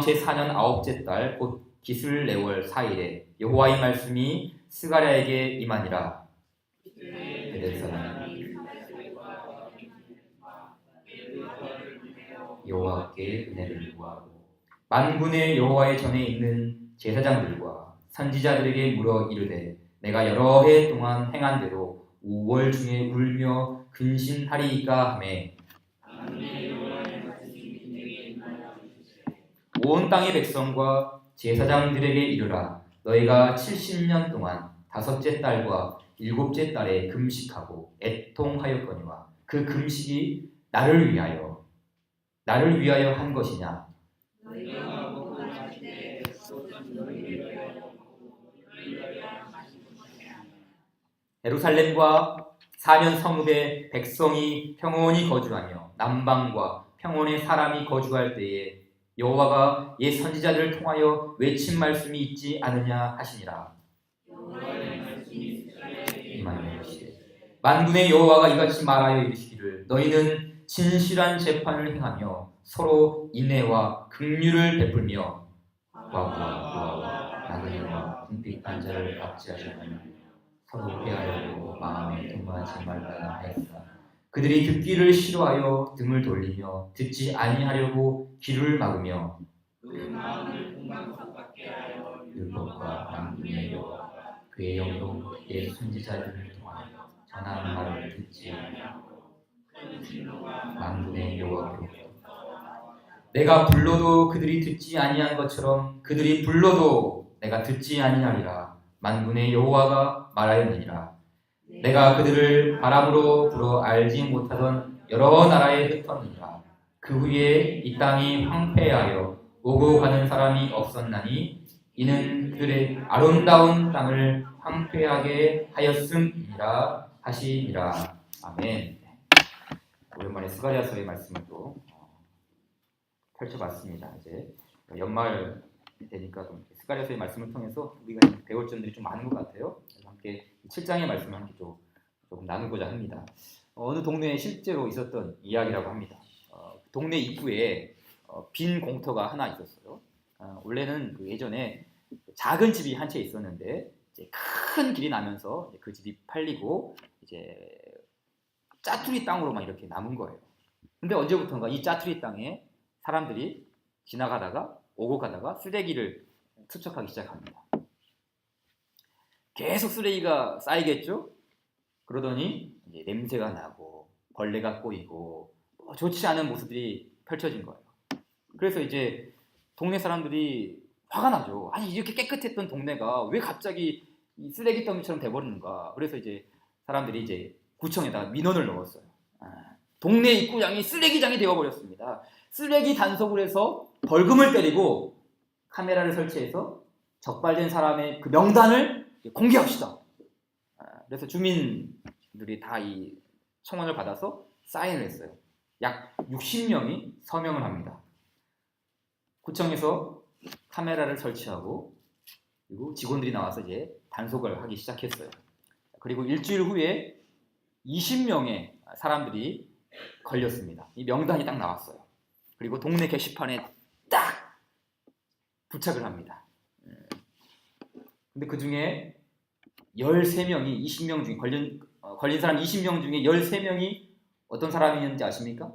제4년 아홉째 달 곧 기슬레월 4일에 여호와의 말씀이 스가랴에게 임하니라. 여호와께 은혜를 구하고 만군의 여호와의 전에 있는 제사장들과 선지자들에게 물어 이르되 내가 여러 해 동안 행한 대로 5월 중에 울며 근신하리이까 하매 온 땅의 백성과 제사장들에게 이르라. 너희가 70년 동안 다섯째 달과 일곱째 달에 금식하고 애통하였거니와 그 금식이 나를 위하여 한 것이냐? 예루살렘과 사면 성읍에 백성이 평온히 거주하며 남방과 평온의 사람이 거주할 때에 여호와가 옛 선지자들을 통하여 외친 말씀이 있지 않으냐 하시니라. 만군의 여호와가 이같이 말하여 이르시기를 너희는 진실한 재판을 행하며 서로 인애와 긍휼을 베풀며 과부와 나그네와 궁핍한 자를 압제하셨으며 서로 대하려고 마음에 동무하지 말라 하였다. 그들이 듣기를 싫어하여 등을 돌리며 듣지 아니하려고 귀를 막으며 그 마음을 공방스럽게 하여 율법과 만군의 여호와 그의 영도 옛 선지자들을 통하여 전한 말을 듣지 아니하고 만군의 여호와께로부터 내가 불러도 그들이 듣지 아니한 것처럼 그들이 불러도 내가 듣지 아니하리라. 만군의 여호와가 말하였느니라. 내가 그들을 바람으로 불어 알지 못하던 여러 나라에 흩었느니라. 그 후에 이 땅이 황폐하여 오고 가는 사람이 없었나니 이는 그들의 아름다운 땅을 황폐하게 하였음이라 하시니라. 아멘. 오랜만에 스가랴서의 말씀을 또 펼쳐봤습니다. 이제 연말 되니까 좀 스가랴서의 말씀을 통해서 우리가 배울 점들이 좀 많은 것 같아요. 그래서 함께 7장의 말씀을 함께 조금 나누고자 합니다. 어느 동네에 실제로 있었던 이야기라고 합니다. 동네 입구에 빈 공터가 하나 있었어요. 원래는 그 예전에 작은 집이 한 채 있었는데 이제 큰 길이 나면서 그 집이 팔리고 이제 짜투리 땅으로 막 이렇게 남은 거예요. 근데 언제부턴가 이 짜투리 땅에 사람들이 지나가다가 오고 가다가 쓰레기를 투척하기 시작합니다. 계속 쓰레기가 쌓이겠죠? 그러더니 이제 냄새가 나고 벌레가 꼬이고 좋지 않은 모습들이 펼쳐진 거예요. 그래서 이제 동네 사람들이 화가 나죠. 아니 이렇게 깨끗했던 동네가 왜 갑자기 이 쓰레기더미처럼 돼버리는가? 그래서 이제 사람들이 이제 구청에다가 민원을 넣었어요. 동네 입구장이 쓰레기장이 되어버렸습니다. 쓰레기 단속을 해서 벌금을 때리고 카메라를 설치해서 적발된 사람의 그 명단을 공개합시다. 그래서 주민들이 다 이 청원을 받아서 사인을 했어요. 약 60명이 서명을 합니다. 구청에서 카메라를 설치하고 그리고 직원들이 나와서 이제 단속을 하기 시작했어요. 그리고 일주일 후에 20명의 사람들이 걸렸습니다. 이 명단이 딱 나왔어요. 그리고 동네 게시판에 딱 부착을 합니다. 근데 그 중에 13명이 20명 중에 걸린 사람 20명 중에 13명이 어떤 사람이었는지 아십니까?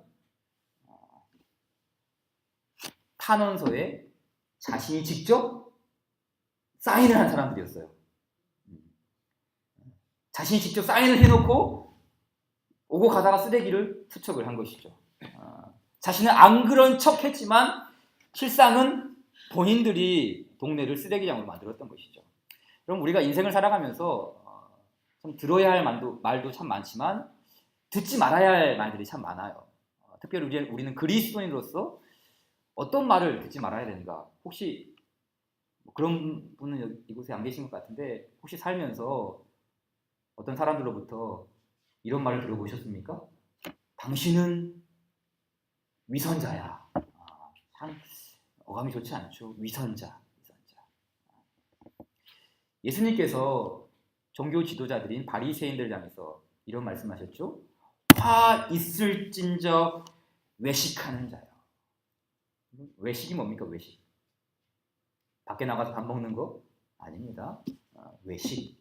탄원서에 자신이 직접 사인을 한 사람들이었어요. 자신이 직접 사인을 해놓고 오고 가다가 쓰레기를 투척을 한 것이죠. 자신은 안 그런 척 했지만 실상은 본인들이 동네를 쓰레기장으로 만들었던 것이죠. 그럼 우리가 인생을 살아가면서 참 들어야 할 말도 참 많지만 듣지 말아야 할 말들이 참 많아요. 특별히 우리는 그리스도인으로서 어떤 말을 듣지 말아야 되는가? 혹시 그런 분은 이곳에 안 계신 것 같은데 혹시 살면서 어떤 사람들로부터 이런 말을 들어보셨습니까? 당신은 위선자야. 참 어감이 좋지 않죠. 위선자. 예수님께서 종교 지도자들인 바리새인들 향해서 이런 말씀하셨죠. 화 있을진저 외식하는 자요. 외식이 뭡니까? 외식. 밖에 나가서 밥 먹는 거 아닙니다. 외식.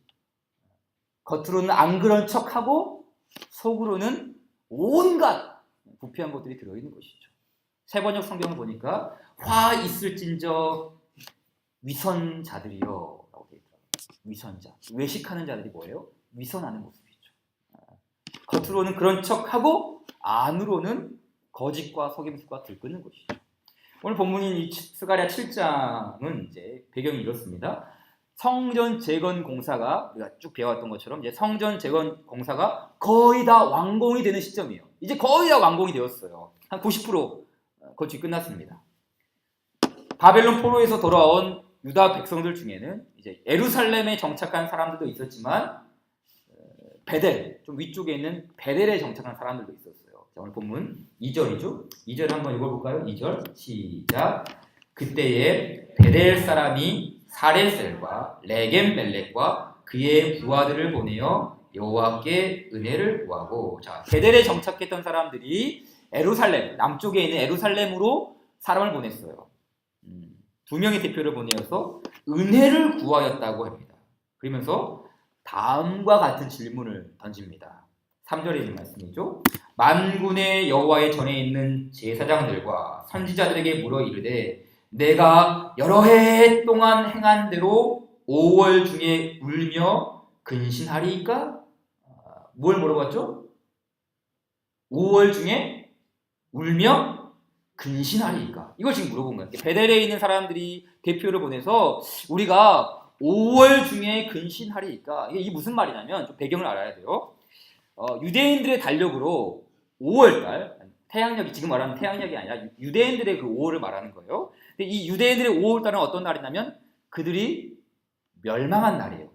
겉으로는 안 그런 척하고 속으로는 온갖 부패한 것들이 들어있는 것이죠. 세번역 성경을 보니까 화 있을진저 위선자들이요 라고 되어 있더라고요. 위선자. 외식하는 자들이 뭐예요? 위선하는 모습이죠. 겉으로는 그런 척하고 안으로는 거짓과 속임수가 들끓는 것이죠. 오늘 본문인 이 스가랴 7장은 이제 배경이 이렇습니다. 성전 재건 공사가 우리가 쭉 배워왔던 것처럼 이제 성전 재건 공사가 거의 다 완공이 되는 시점이에요. 이제 거의 다 완공이 되었어요. 한 90% 건축이 끝났습니다. 바벨론 포로에서 돌아온 유다 백성들 중에는 이제 예루살렘에 정착한 사람들도 있었지만 베델, 좀 위쪽에 있는 베델에 정착한 사람들도 있었어요. 자, 오늘 본문 2절이죠. 2절 한번 읽어볼까요? 2절 시작. 그때에 베델 사람이 사레셀과 레겜멜렉과 그의 부하들을 보내어 여호와께 은혜를 구하고, 자, 베델에 정착했던 사람들이 예루살렘, 남쪽에 있는 예루살렘으로 사람을 보냈어요. 두 명의 대표를 보내어서 은혜를 구하였다고 합니다. 그러면서 다음과 같은 질문을 던집니다. 3절에 있는 말씀이죠. 만군의 여호와의 전에 있는 제사장들과 선지자들에게 물어 이르되 내가 여러 해 동안 행한 대로 5월 중에 울며 근신하리이까? 뭘 물어봤죠? 5월 중에 울며 근신하리이까? 이걸 지금 물어본 거예요. 베델에 있는 사람들이 대표를 보내서 우리가 5월 중에 근신하리이까? 이게 무슨 말이냐면 좀 배경을 알아야 돼요. 유대인들의 달력으로 5월달, 태양력이 지금 말하는 태양력이 아니라 유대인들의 그 5월을 말하는 거예요. 근데 이 유대인들의 5월달은 어떤 날이냐면 그들이 멸망한 날이에요.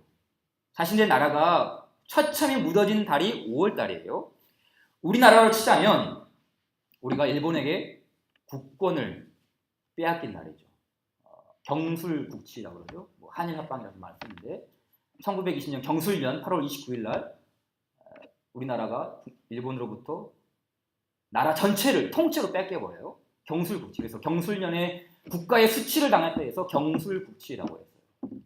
자신의 나라가 처참히 묻어진 달이 5월달이에요. 우리나라로 치자면 우리가 일본에게 국권을 빼앗긴 날이죠. 경술국치라고 그러죠. 한일합방이라는 말을 쓰는데 1920년 경술년 8월 29일 날 우리나라가 일본으로부터 나라 전체를 통째로 뺏겨버려요. 경술국치. 그래서 경술년에 국가의 수치를 당했다 해서 경술국치라고 했어요.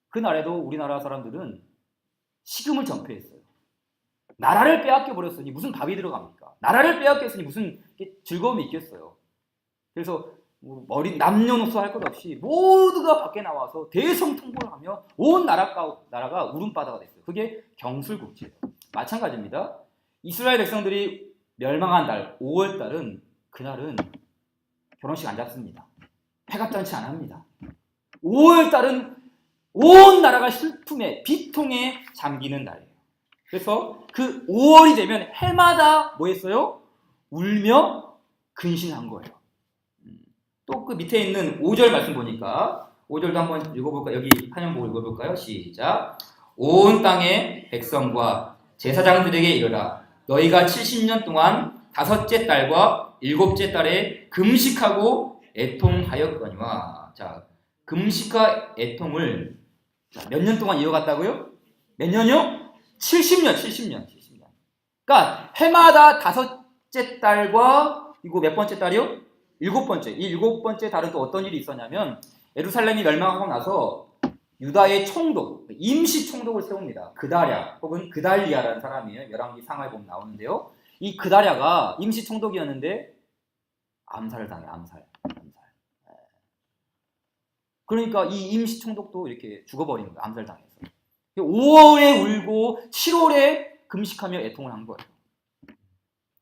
그날에도 우리나라 사람들은 식음을 전폐했어요. 나라를 빼앗겨버렸으니 무슨 밥이 들어갑니까? 나라를 빼앗겼으니 무슨 즐거움이 있겠어요. 그래서 남녀노소 할 것 없이 모두가 밖에 나와서 대성통곡을 하며 온 나라가 울음바다가 됐어요. 그게 경술국치예요. 마찬가지입니다. 이스라엘 백성들이 멸망한 날 5월달은 그날은 결혼식 안 잡습니다. 회갑잔치 안 합니다. 5월달은 온 나라가 슬픔에 비통에 잠기는 날이에요. 그래서 그 5월이 되면 해마다 뭐 했어요? 울며 근신한 거예요. 또 그 밑에 있는 5절 말씀 보니까 5절도 한번 읽어볼까요? 여기 한영복 읽어볼까요? 시작. 온 땅의 백성과 제사장들에게 이르라. 너희가 70년 동안 다섯째 달과 일곱째 달에 금식하고 애통하였거니와. 자, 금식과 애통을 몇 년 동안 이어갔다고요? 몇 년이요? 70년. 그러니까 해마다 다섯째 달과 이거 몇 번째 달이요? 일곱 번째. 이 일곱 번째 달은 또 어떤 일이 있었냐면 예루살렘이 멸망하고 나서 유다의 총독, 임시 총독을 세웁니다. 그다랴 혹은 그달리아라는 사람이에요. 열왕기 상하에 보면 나오는데요. 이 그다랴가 임시 총독이었는데 암살을 당해요. 암살. 그러니까 이 임시 총독도 이렇게 죽어버린 거예요. 암살 당해서. 5월에 울고 7월에 금식하며 애통을 한 거예요.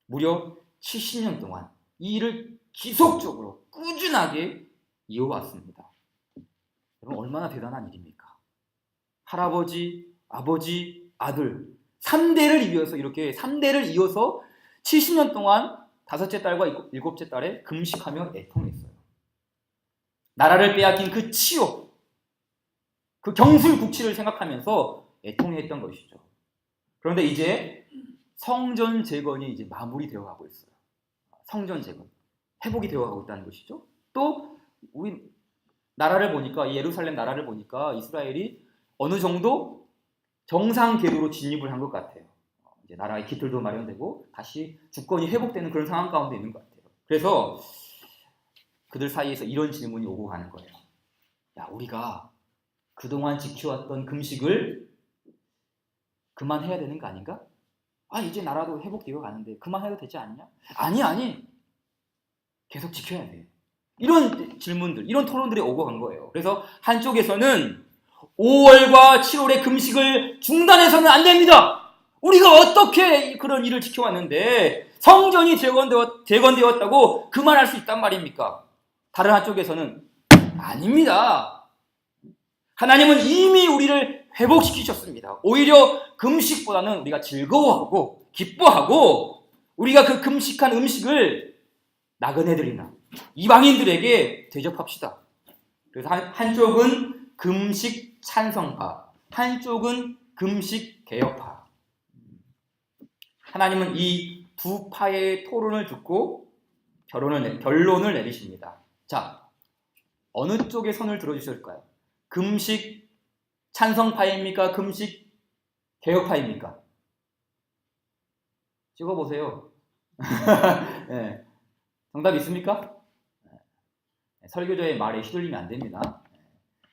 무려 70년 동안 이 일을 지속적으로 꾸준하게 이어왔습니다. 여러분 얼마나 대단한 일입니까? 할아버지, 아버지, 아들 3대를 이어서 이렇게 3대를 이어서 70년 동안 다섯째 달과 일곱째 달에 금식하며 애통했어요. 나라를 빼앗긴 그 치욕, 그 경술국치를 생각하면서 애통했던 것이죠. 그런데 이제 성전 재건이 이제 마무리되어 가고 있어요. 성전 재건. 회복이 되어가고 있다는 것이죠. 또 우리 나라를 보니까 이 예루살렘 나라를 보니까 이스라엘이 어느 정도 정상 궤도로 진입을 한 것 같아요. 이제 나라의 깃들도 마련되고 다시 주권이 회복되는 그런 상황 가운데 있는 것 같아요. 그래서 그들 사이에서 이런 질문이 오고 가는 거예요. 야, 우리가 그동안 지켜왔던 금식을 그만해야 되는 거 아닌가? 이제 나라도 회복되어 가는데 그만해도 되지 않냐? 아니. 계속 지켜야 돼. 이런 질문들, 이런 토론들이 오고 간 거예요. 그래서 한쪽에서는 5월과 7월의 금식을 중단해서는 안 됩니다. 우리가 어떻게 그런 일을 지켜왔는데 성전이 재건되었다고 그만할 수 있단 말입니까? 다른 한쪽에서는 아닙니다. 하나님은 이미 우리를 회복시키셨습니다. 오히려 금식보다는 우리가 즐거워하고 기뻐하고 우리가 그 금식한 음식을 나그네들이나 이방인들에게 대접합시다. 그래서 한쪽은 금식 찬성파, 한쪽은 금식 개혁파. 하나님은 이 두 파의 토론을 듣고 결론을 내리십니다. 자, 어느 쪽에 손을 들어주실까요? 금식 찬성파입니까? 금식 개혁파입니까? 찍어보세요. 네. 정답 있습니까? 설교자의 말에 휘둘리면 안 됩니다.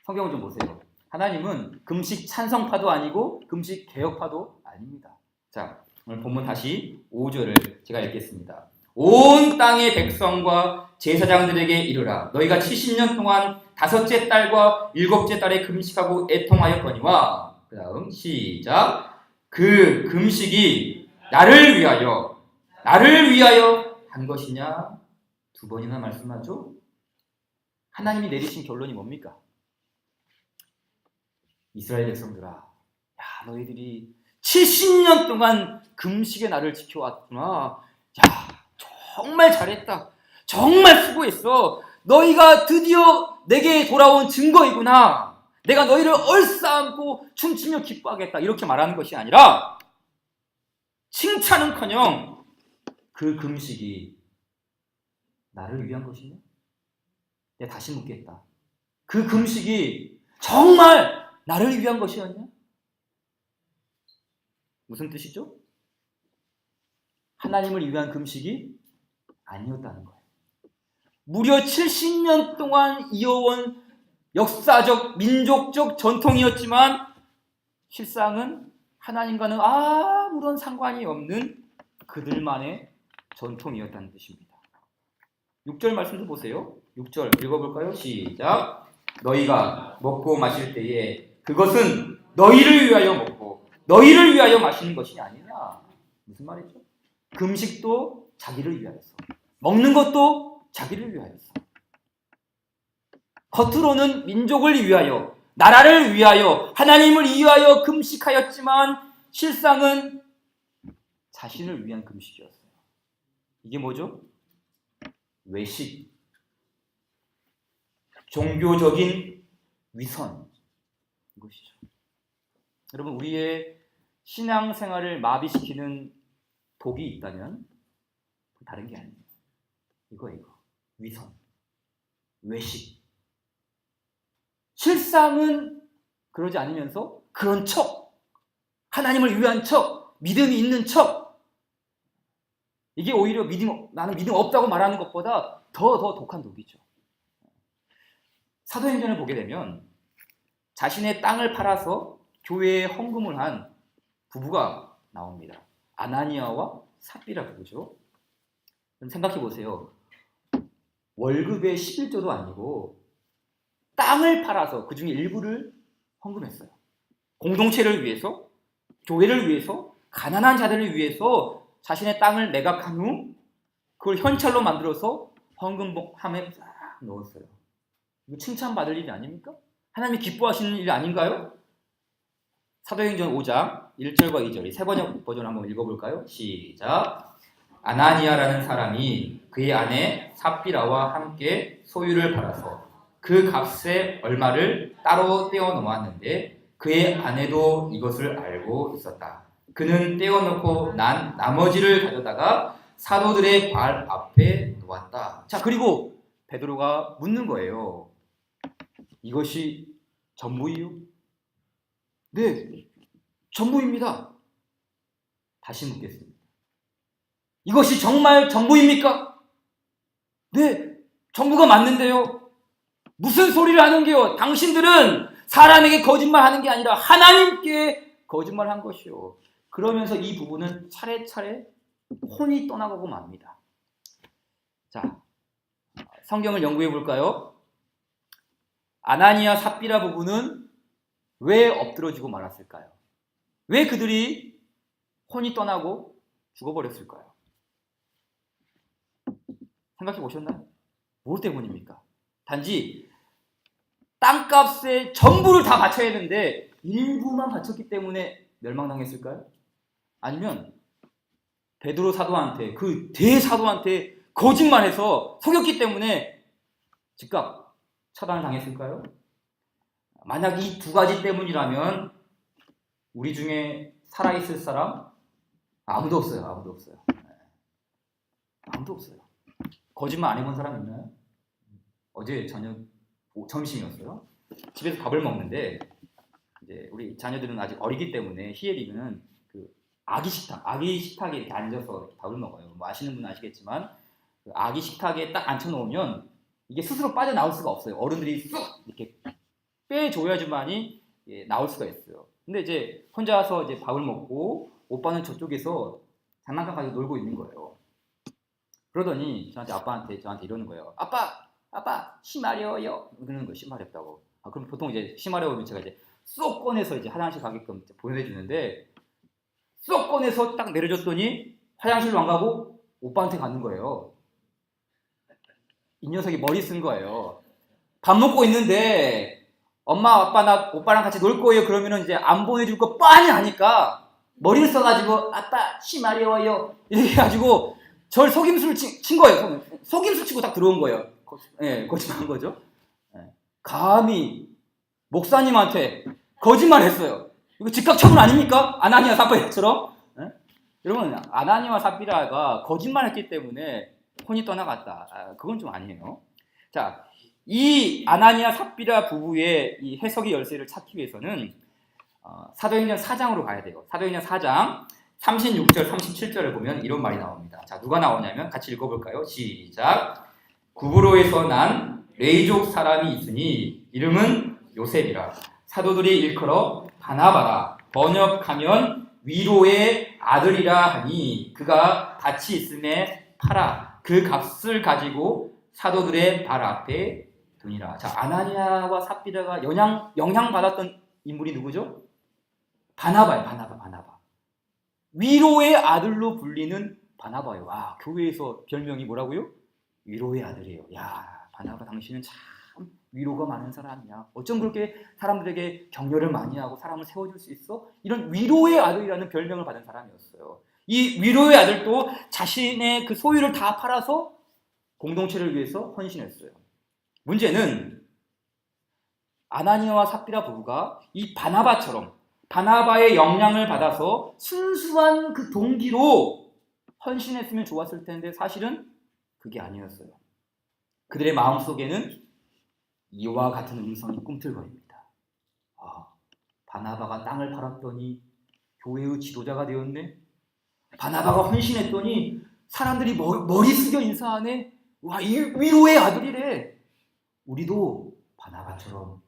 성경을 좀 보세요. 하나님은 금식 찬성파도 아니고 금식 개혁파도 아닙니다. 자, 오늘 본문 다시 5절을 제가 읽겠습니다. 온 땅의 백성과 제사장들에게 이르라. 너희가 70년 동안 5째 달과 7째 달에 금식하고 애통하였거니와. 그 다음 시작. 그 금식이 나를 위하여 한 것이냐? 2번이나 말씀하죠. 하나님이 내리신 결론이 뭡니까? 이스라엘 백성들아, 야, 너희들이 70년 동안 금식의 날을 지켜왔구나. 야, 정말 잘했다. 정말 수고했어. 너희가 드디어 내게 돌아온 증거이구나. 내가 너희를 얼싸안고 춤추며 기뻐하겠다. 이렇게 말하는 것이 아니라 칭찬은커녕 그 금식이 나를 위한 것이냐? 내가 다시 묻겠다. 그 금식이 정말 나를 위한 것이었냐? 무슨 뜻이죠? 하나님을 위한 금식이 아니었다는 거예요. 무려 70년 동안 이어온 역사적, 민족적 전통이었지만 실상은 하나님과는 아무런 상관이 없는 그들만의 전통이었다는 뜻입니다. 6절 말씀도 보세요. 6절 읽어볼까요? 시작. 너희가 먹고 마실 때에 그것은 너희를 위하여 먹고 너희를 위하여 마시는 것이 아니냐. 무슨 말이죠? 금식도 자기를 위하여서, 먹는 것도 자기를 위하여서. 겉으로는 민족을 위하여, 나라를 위하여, 하나님을 위하여 금식하였지만 실상은 자신을 위한 금식이었어요. 이게 뭐죠? 외식, 종교적인 위선, 이것이죠. 여러분, 우리의 신앙생활을 마비시키는 독이 있다면 다른 게 아니에요. 이거 위선, 외식. 실상은 그러지 않으면서 그런 척, 하나님을 위한 척, 믿음이 있는 척. 이게 오히려 나는 믿음 없다고 말하는 것보다 더 독한 독이죠. 사도행전을 보게 되면 자신의 땅을 팔아서 교회에 헌금을 한 부부가 나옵니다. 아나니아와 삽비라 부부죠. 생각해 보세요. 월급의 11조도 아니고 땅을 팔아서 그 중에 일부를 헌금했어요. 공동체를 위해서, 교회를 위해서, 가난한 자들을 위해서 자신의 땅을 매각한 후 그걸 현찰로 만들어서 헌금함에 싹 넣었어요. 이거 칭찬받을 일이 아닙니까? 하나님이 기뻐하시는 일 아닌가요? 사도행전 5장 1절과 2절, 세 번역 버전 한번 읽어볼까요? 시작. 아나니아라는 사람이 그의 아내 삽비라와 함께 소유를 팔아서 그 값의 얼마를 따로 떼어 놓았는데 그의 아내도 이것을 알고 있었다. 그는 떼어놓고 난 나머지를 가져다가 사도들의 발 앞에 놓았다. 자, 그리고 베드로가 묻는 거예요. 이것이 전부이요? 네, 전부입니다. 다시 묻겠습니다. 이것이 정말 전부입니까? 네, 전부가 맞는데요. 무슨 소리를 하는 게요? 당신들은 사람에게 거짓말하는 게 아니라 하나님께 거짓말한 것이요. 그러면서 이 부부는 차례차례 혼이 떠나가고 맙니다. 자, 성경을 연구해 볼까요? 아나니아 삽비라 부부는 왜 엎드러지고 말았을까요? 왜 그들이 혼이 떠나고 죽어버렸을까요? 생각해 보셨나요? 뭐 때문입니까? 단지 땅값에 전부를 다 바쳐야 했는데 일부만 바쳤기 때문에 멸망당했을까요? 아니면 베드로 사도한테, 그 대사도한테 거짓말해서 속였기 때문에 즉각 처단을 당했을까요? 만약 이 두 가지 때문이라면 우리 중에 살아있을 사람 아무도 없어요. 아무도 없어요. 아무도 없어요. 거짓말 안 해본 사람 있나요? 어제 저녁 점심이었어요. 집에서 밥을 먹는데 이제 우리 자녀들은 아직 어리기 때문에 희애리는 그 아기 식탁에 이렇게 앉아서 이렇게 밥을 먹어요. 뭐 아시는 분은 아시겠지만 그 아기 식탁에 딱 앉혀놓으면 이게 스스로 빠져나올 수가 없어요. 어른들이 쑥 이렇게 빼줘야지만이 나올 수가 있어요. 근데 이제 혼자서 이제 밥을 먹고 오빠는 저쪽에서 장난감 가지고 놀고 있는 거예요. 그러더니 저한테 이러는 거예요. 아빠 심하려요. 그러는 거예요. 심하렵다고. 그럼 보통 이제 심하려면 제가 이제 쏙 꺼내서 이제 화장실 가게끔 보내주는데 쏙 꺼내서 딱 내려줬더니 화장실로 안 가고 오빠한테 가는 거예요. 이 녀석이 머리 쓴 거예요. 밥 먹고 있는데 엄마 아빠 나 오빠랑 같이 놀 거예요. 그러면은 이제 안 보내줄 거 뻔히 아니까 머리를 써가지고 아빠 심하려요 이렇게 해가지고 절 속임수를 친 거예요. 속임수 치고 딱 들어온 거예요. 거짓말한 거죠. 감히 목사님한테 거짓말했어요. 이거 즉각 처분 아닙니까? 아나니아 삽비라처럼. 여러분 아나니아 삽비라가 거짓말했기 때문에 혼이 떠나갔다. 그건 좀 아니에요. 자, 이 아나니아 삽비라 부부의 이 해석의 열쇠를 찾기 위해서는 사도행전 4장으로 가야 돼요. 사도행전 4장 36절, 37절을 보면 이런 말이 나옵니다. 자, 누가 나오냐면 같이 읽어볼까요? 시작. 구브로에서 난 레이족 사람이 있으니 이름은 요셉이라. 사도들이 일컬어 바나바라. 번역하면 위로의 아들이라 하니 그가 같이 있음에 팔아 그 값을 가지고 사도들의 발 앞에 두니라. 자, 아나니아와 삽비라가 영향받았던 인물이 누구죠? 바나바. 위로의 아들로 불리는 바나바예요. 와, 교회에서 별명이 뭐라고요? 위로의 아들이에요. 야, 바나바 당신은 참 위로가 많은 사람이야. 어쩜 그렇게 사람들에게 격려를 많이 하고 사람을 세워줄 수 있어? 이런 위로의 아들이라는 별명을 받은 사람이었어요. 이 위로의 아들도 자신의 그 소유를 다 팔아서 공동체를 위해서 헌신했어요. 문제는 아나니아와 삽비라 부부가 이 바나바처럼 바나바의 영향을 받아서 순수한 그 동기로 헌신했으면 좋았을 텐데 사실은 그게 아니었어요. 그들의 마음속에는 이와 같은 음성이 꿈틀거립니다. 바나바가 땅을 팔았더니 교회의 지도자가 되었네. 바나바가 헌신했더니 사람들이 머리 숙여 인사하네. 와, 이 위로의 아들이래. 우리도 바나바처럼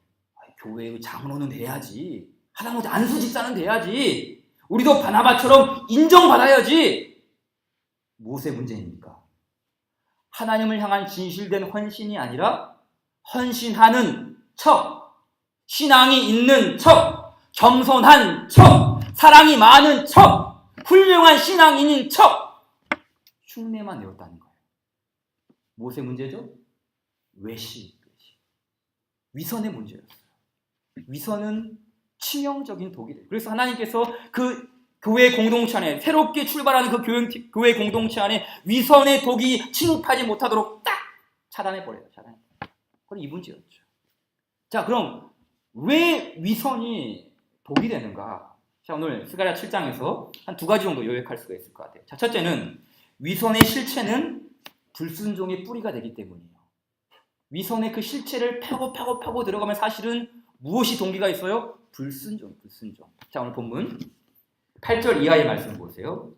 교회의 장로는 돼야지. 하다못해 안수 집사는 돼야지. 우리도 바나바처럼 인정받아야지. 무엇의 문제입니까? 하나님을 향한 진실된 헌신이 아니라 헌신하는 척, 신앙이 있는 척, 겸손한 척, 사랑이 많은 척, 훌륭한 신앙인인 척 흉내만 내었다는 거예요. 무엇의 문제죠? 외식. 위선의 문제였어요. 위선은 치명적인 독이 돼요. 그래서 하나님께서 그 교회 공동체 안에 새롭게 출발하는 그 교회 공동체 안에 위선의 독이 침입하지 못하도록 딱 차단해버려요. 그건 이 문제였죠. 자, 그럼 왜 위선이 독이 되는가? 자, 오늘 스가랴 7장에서 한 두 가지 정도 요약할 수가 있을 것 같아요. 자, 첫째는 위선의 실체는 불순종의 뿌리가 되기 때문이에요. 위선의 그 실체를 파고 들어가면 사실은 무엇이 동기가 있어요? 불순종. 자, 오늘 본문 8절 이하의 말씀 보세요.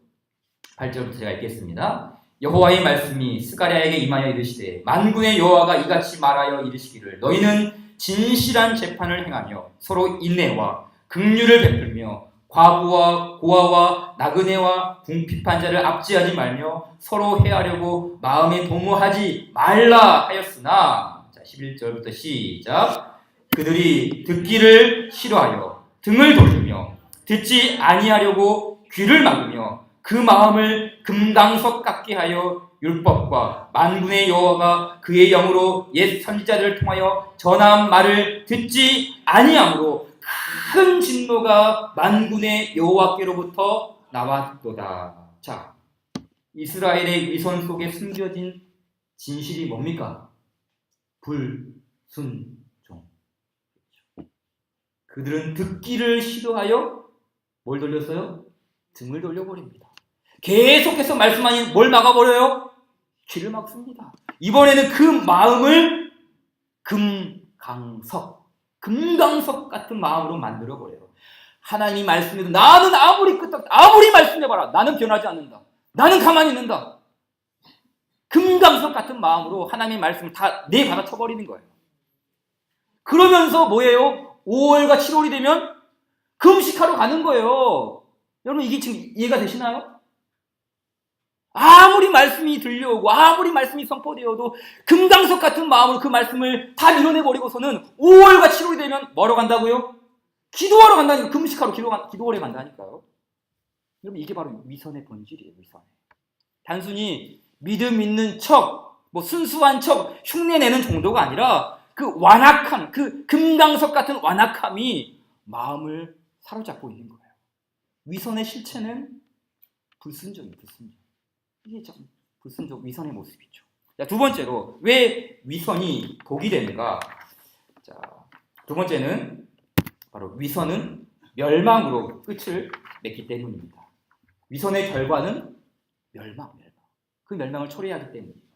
8절부터 제가 읽겠습니다. 여호와의 말씀이 스가랴에게 임하여 이르시되 만군의 여호와가 이같이 말하여 이르시기를 너희는 진실한 재판을 행하며 서로 인내와 긍휼을 베풀며 과부와 고아와 나그네와 궁핍한 자를 압제하지 말며 서로 해하려고 마음에 도모하지 말라 하였으나, 자 11절부터 시작. 그들이 듣기를 싫어하여 등을 돌리며 듣지 아니하려고 귀를 막으며 그 마음을 금강석 같게 하여 율법과 만군의 여호와가 그의 영으로 옛 선지자들을 통하여 전한 말을 듣지 아니하므로 큰 진노가 만군의 여호와께로부터 나왔도다. 자, 이스라엘의 위선 속에 숨겨진 진실이 뭡니까? 불순종. 그들은 듣기를 싫어하여 뭘 돌렸어요? 등을 돌려버립니다. 계속해서 말씀하니 뭘 막아버려요? 귀를 막습니다. 이번에는 그 마음을 금강석 같은 마음으로 만들어버려요. 하나님이 말씀해도 나는 아무리 끄떡 아무리 말씀해봐라 나는 변하지 않는다. 나는 가만히 있는다. 금강석 같은 마음으로 하나님의 말씀을 다 내받아쳐버리는 거예요. 그러면서 뭐예요? 5월과 7월이 되면 금식하러 가는 거예요. 여러분 이게 지금 이해가 되시나요? 아무리 말씀이 들려오고 아무리 말씀이 선포되어도 금강석 같은 마음으로 그 말씀을 다 밀어내버리고서는 5월과 7월이 되면 뭐하러 간다고요? 기도하러 간다니까. 금식하러 기도하러 간다니까요. 여러분 이게 바로 위선의 본질이에요. 위선. 단순히 믿음 있는 척, 뭐 순수한 척 흉내내는 정도가 아니라 그 완악함, 그 금강석 같은 완악함이 마음을 사로잡고 있는 거예요. 위선의 실체는 불순종이에요. 불순종. 이게 참 불순종, 위선의 모습이죠. 자, 두 번째로 왜 위선이 복이 되는가? 자, 두 번째는 바로 위선은 멸망으로 끝을 맺기 때문입니다. 위선의 결과는 멸망. 그 멸망을 초래하기 때문입니다.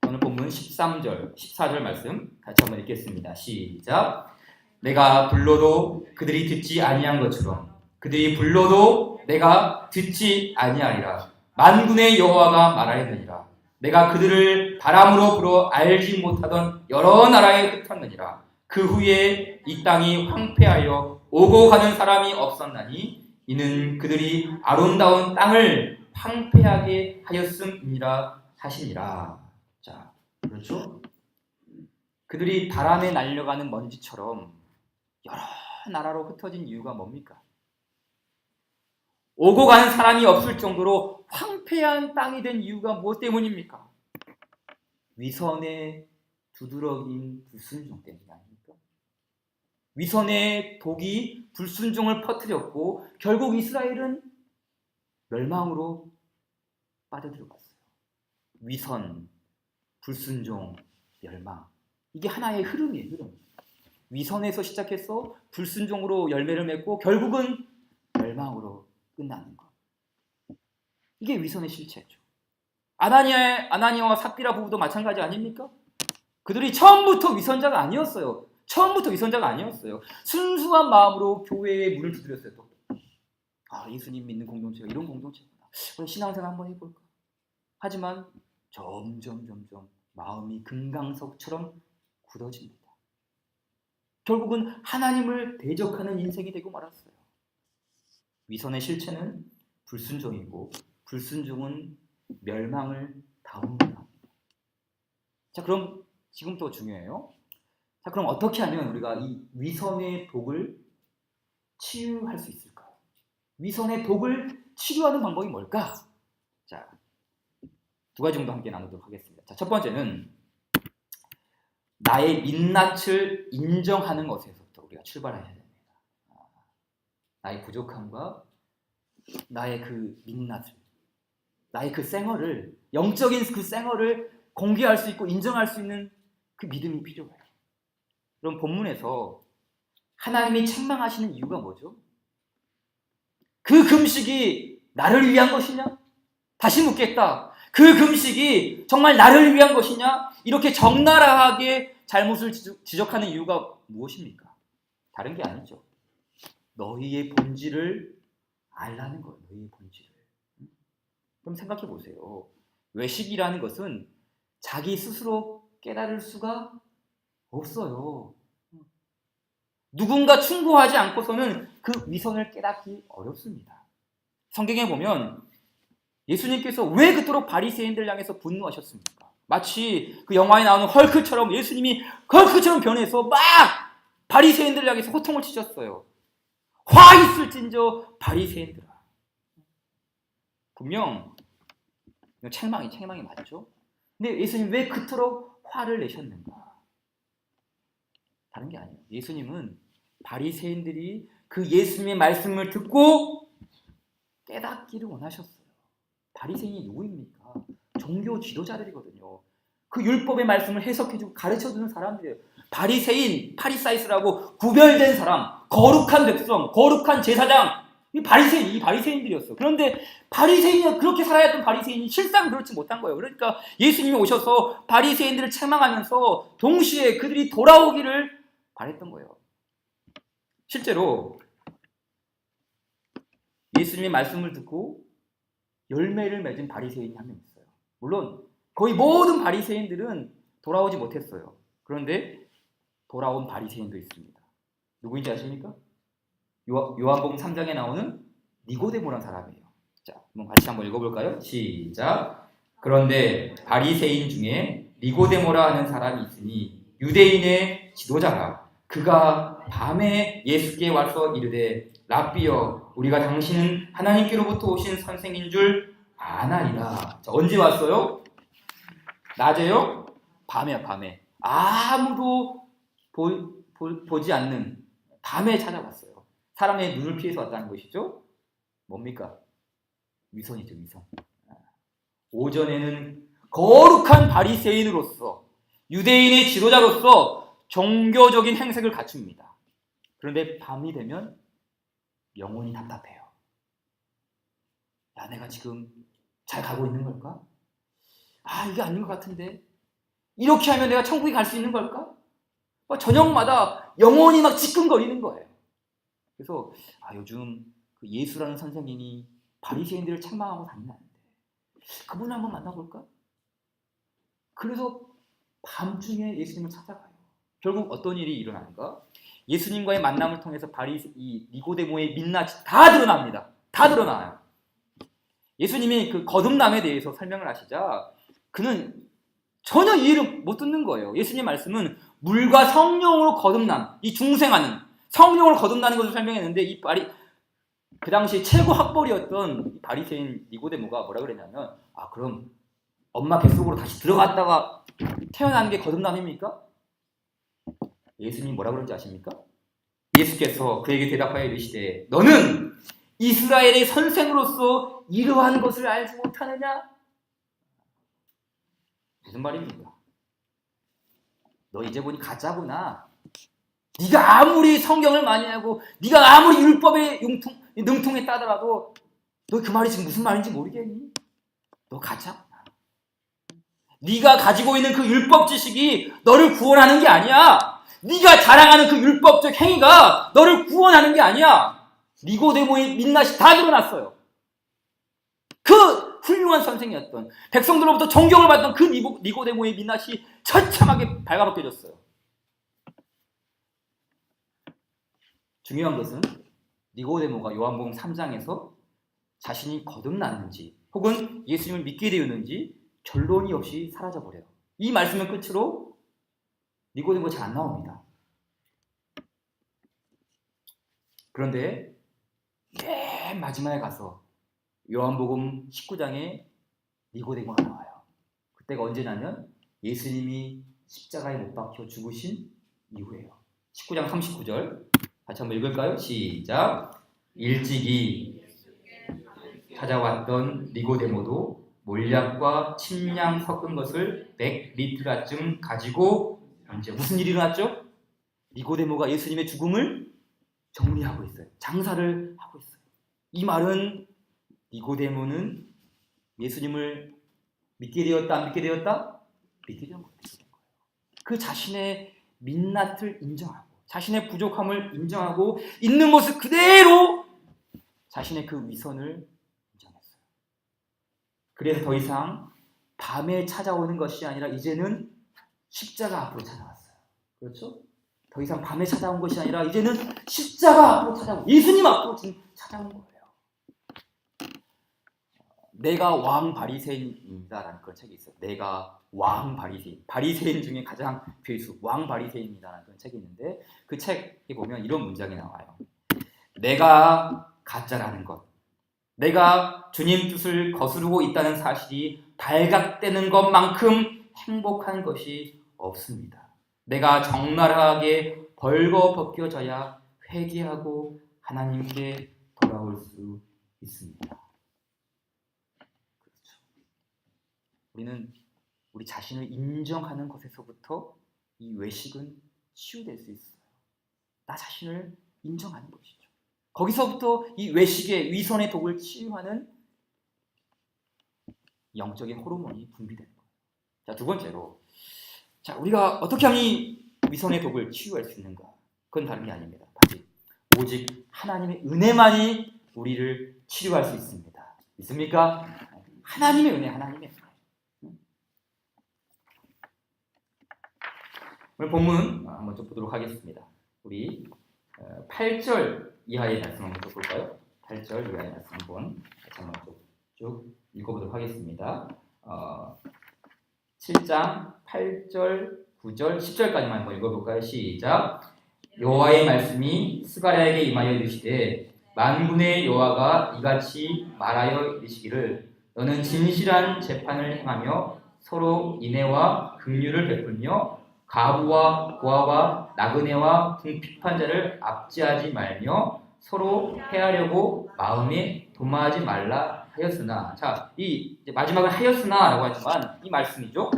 오늘 본문 13절, 14절 말씀 같이 한번 읽겠습니다. 시작. 내가 불러도 그들이 듣지 아니한 것처럼 그들이 불러도 내가 듣지 아니하리라. 만군의 여호와가 말하였느니라. 내가 그들을 바람으로 불어 알지 못하던 여러 나라에 흩었느니라. 그 후에 이 땅이 황폐하여 오고 가는 사람이 없었나니 이는 그들이 아름다운 땅을 황폐하게 하였음이니라 하시니라. 자, 그렇죠? 그들이 바람에 날려가는 먼지처럼 여러 나라로 흩어진 이유가 뭡니까? 오고 가는 사람이 없을 정도로 황폐한 땅이 된 이유가 무엇 때문입니까? 위선의 두드러긴 불순종 때문이 아닙니까? 위선의 독이 불순종을 퍼뜨렸고 결국 이스라엘은 멸망으로 빠져들어갔어요. 위선, 불순종, 멸망. 이게 하나의 흐름이에요. 흐름. 위선에서 시작해서 불순종으로 열매를 맺고 결국은 멸망으로 끝나는 것. 이게 위선의 실체죠. 아나니아와 삽비라 부부도 마찬가지 아닙니까? 그들이 처음부터 위선자가 아니었어요. 순수한 마음으로 교회에 문을 두드렸어요. 또. 예수님 믿는 공동체가 이런 공동체구나. 우리 신앙생활 한번 해볼까? 하지만 점점 마음이 금강석처럼 굳어집니다. 결국은 하나님을 대적하는 인생이 되고 말았어요. 위선의 실체는 불순종이고 불순종은 멸망을 다운합니다. 자, 그럼 지금 또 중요해요. 자, 그럼 어떻게 하면 우리가 이 위선의 독을 치유할 수 있을까요? 위선의 독을 치료하는 방법이 뭘까? 자, 두 가지 정도 함께 나누도록 하겠습니다. 자, 첫 번째는 나의 민낯을 인정하는 것에서부터 우리가 출발해야 됩니다. 나의 부족함과 나의 그 민낯을, 나의 그 쌩얼을, 영적인 그 쌩얼을 공개할 수 있고 인정할 수 있는 그 믿음이 필요해요. 그럼 본문에서 하나님이 책망하시는 이유가 뭐죠? 그 금식이 나를 위한 것이냐? 다시 묻겠다. 그 금식이 정말 나를 위한 것이냐? 이렇게 적나라하게 잘못을 지적하는 이유가 무엇입니까? 다른 게 아니죠. 너희의 본질을 알라는 거예요. 너희의 본질을. 그럼 생각해 보세요. 외식이라는 것은 자기 스스로 깨달을 수가 없어요. 누군가 충고하지 않고서는 그 위선을 깨닫기 어렵습니다. 성경에 보면 예수님께서 왜 그토록 바리새인들 향해서 분노하셨습니까? 마치 그 영화에 나오는 헐크처럼 예수님이 헐크처럼 변해서 막 바리새인들 향해서 호통을 치셨어요. 화 있을진저 바리새인들아. 분명 책망이 맞죠? 근데 예수님 왜 그토록 화를 내셨는가? 다른 게 아니에요. 예수님은 바리새인들이 그 예수님의 말씀을 듣고 깨닫기를 원하셨어요. 바리새인이 누구입니까? 종교 지도자들이거든요. 그 율법의 말씀을 해석해주고 가르쳐주는 사람들이에요. 바리새인, 파리사이스라고 구별된 사람, 거룩한 백성, 거룩한 제사장, 이 바리새인들이었어. 그런데 바리새인이 그렇게 살아야 했던 바리새인이 실상 그렇지 못한 거예요. 그러니까 예수님이 오셔서 바리새인들을 책망하면서 동시에 그들이 돌아오기를 바랬던 거예요. 실제로 예수님의 말씀을 듣고 열매를 맺은 바리새인이 한 명 있어요. 물론 거의 모든 바리새인들은 돌아오지 못했어요. 그런데 돌아온 바리새인도 있습니다. 누구인지 아십니까? 요한복음 3장에 나오는 니고데모라는 사람이에요. 자, 한번 같이 한번 읽어볼까요? 시작. 그런데 바리새인 중에 니고데모라 하는 사람이 있으니 유대인의 지도자라. 그가 밤에 예수께 와서 이르되 랍비여, 우리가 당신은 하나님께로부터 오신 선생인 줄 아나이다. 자, 언제 왔어요? 낮에요? 밤에요, 밤에. 아무도 보지 않는 밤에 찾아왔어요. 사람의 눈을 피해서 왔다는 것이죠. 뭡니까? 위선이죠, 위선. 오전에는 거룩한 바리새인으로서 유대인의 지도자로서 종교적인 행색을 갖춥니다. 그런데 밤이 되면 영혼이 답답해요. 야, 내가 지금 잘 가고 있는 걸까? 아, 이게 아닌 것 같은데. 이렇게 하면 내가 천국에 갈 수 있는 걸까? 저녁마다 영혼이 막 지끈거리는 거예요. 그래서 요즘 그 예수라는 선생님이 바리새인들을 책망하고 다니는데 그분을 한번 만나볼까? 그래서 밤중에 예수님을 찾아가요. 결국 어떤 일이 일어나는가? 예수님과의 만남을 통해서 이 니고데모의 민낯이 다 드러납니다. 다 드러나요. 예수님이 그 거듭남에 대해서 설명을 하시자 그는 전혀 이해를 못 듣는 거예요. 예수님 말씀은 물과 성령으로 거듭남, 이 중생하는 성령으로 거듭나는 것을 설명했는데 그 당시 최고 학벌이었던 바리새인 니고데모가 뭐라 그랬냐면 그럼 엄마 뱃속으로 다시 들어갔다가 태어난 게 거듭남입니까? 예수님이 뭐라 그런지 아십니까? 예수께서 그에게 대답하여 이르시되 너는 이스라엘의 선생으로서 이러한 것을 알지 못하느냐? 무슨 말입니까? 너 이제 보니 가짜구나. 네가 아무리 성경을 많이 하고 네가 아무리 율법에 능통했다더라도 너 그 말이 지금 무슨 말인지 모르겠니? 너 가짜구나. 네가 가지고 있는 그 율법 지식이 너를 구원하는 게 아니야. 네가 자랑하는 그 율법적 행위가 너를 구원하는 게 아니야. 니고데모의 민낯이 다 드러났어요. 그 훌륭한 선생이었던 백성들로부터 존경을 받던 그 니고데모의 민낯이 처참하게 발가벗겨졌어요. 중요한 것은 니고데모가 요한복음 3장에서 자신이 거듭났는지 혹은 예수님을 믿게 되었는지 결론이 없이 사라져버려요. 이 말씀을 끝으로 니고데모가 잘 안 나옵니다. 그런데 맨 마지막에 가서 요한복음 19장에 니고데모가 나와요. 그때가 언제냐면 예수님이 십자가에 못 박혀 죽으신 이후에요. 19장 39절 같이 한번 읽을까요? 시작. 일찍이 찾아왔던 니고데모도 몰약과 침량 섞은 것을 100리트라쯤 가지고 언제 무슨 일이 일어났죠? 니고데모가 예수님의 죽음을 정리하고 있어요. 장사를 하고 있어요. 이 말은 니고데모는 예수님을 믿게 되었다, 안 믿게 되었다? 믿게 된 거예요. 그 자신의 민낯을 인정하고 자신의 부족함을 인정하고 있는 모습 그대로 자신의 그 위선을 인정했어요. 그래서 더 이상 밤에 찾아오는 것이 아니라 이제는 십자가 앞으로 찾아왔어요. 그렇죠? 더 이상 밤에 찾아온 것이 아니라 이제는 십자가 앞으로 찾아온, 예수님 앞으로 지금 찾아온 거예요. 내가 왕 바리새인입니다라는 그런 책이 있어요. 내가 왕 바리새인, 바리새인 중에 가장 괴수, 왕 바리새인입니다라는 그런 책이 있는데 그 책에 보면 이런 문장이 나와요. 내가 가짜라는 것, 내가 주님 뜻을 거스르고 있다는 사실이 발각되는 것만큼 행복한 것이 없습니다. 내가 적나라하게 벌거벗겨져야 회개하고 하나님께 돌아올 수 있습니다. 그렇죠. 우리는 우리 자신을 인정하는 것에서부터 이 외식은 치유될 수 있어요. 나 자신을 인정하는 것이죠. 거기서부터 이 외식의 위선의 독을 치유하는 영적인 호르몬이 분비되는 거예요. 자, 두 번째로, 자, 우리가 어떻게 하면 이 위선의 독을 치유할 수 있는가? 그건 다른 게 아닙니다. 오직 하나님의 은혜만이 우리를 치유할 수 있습니다. 믿습니까? 하나님의 은혜, 하나님의 은혜. 오늘 본문 한번 좀 보도록 하겠습니다. 우리 8절 이하의 말씀 한번 좀 볼까요? 8절 이하의 말씀 한번 쭉 읽어보도록 하겠습니다. 7장 8절, 9절, 10절까지만 한번 읽어볼까요? 시작. 여호와의 말씀이 스가랴에게 임하여 이르시되 만군의 여호와가 이같이 말하여 이르시기를 너는 진실한 재판을 행하며 서로 인애와 긍휼을 베풀며 가부와 고아와 나그네와 궁핍한 자를 압제하지 말며 서로 해하려고 마음에 도마하지 말라 하였으나, 자, 이 마지막은 하였으나라고 하지만 이 말씀이죠.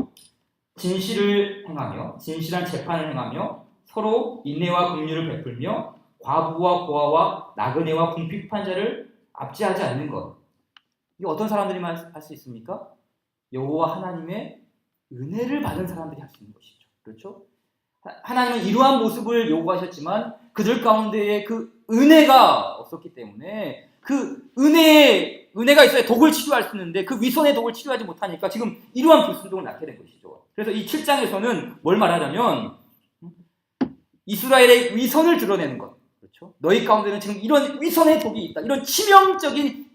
진실을 행하며, 진실한 재판을 행하며 서로 인애와 긍휼을 베풀며 과부와 고아와 나그네와 궁핍한 자를 압제하지 않는 것. 이 어떤 사람들이만 할 수 있습니까? 여호와 하나님의 은혜를 받은 사람들이 할 수 있는 것이죠. 그렇죠? 하나님은 이러한 모습을 요구하셨지만 그들 가운데에 그 은혜가 없었기 때문에 그 은혜가 있어야 독을 치료할 수 있는데 그 위선의 독을 치료하지 못하니까 지금 이러한 불순종을 낳게 된 것이죠. 그래서 이 7장에서는 뭘 말하냐면 이스라엘의 위선을 드러내는 것. 그렇죠? 너희 가운데는 지금 이런 위선의 독이 있다. 이런 치명적인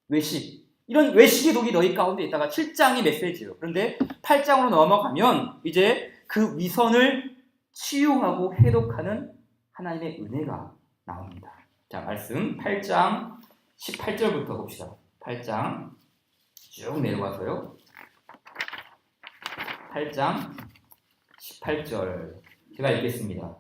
외식. 이런 외식의 독이 너희 가운데 있다가 7장이 메시지예요. 그런데 8장으로 넘어가면 이제 그 위선을 치유하고 해독하는 하나님의 은혜가 나옵니다. 자, 말씀 8장 18절부터 봅시다. 8장 쭉 내려가서요. 8장 18절 제가 읽겠습니다.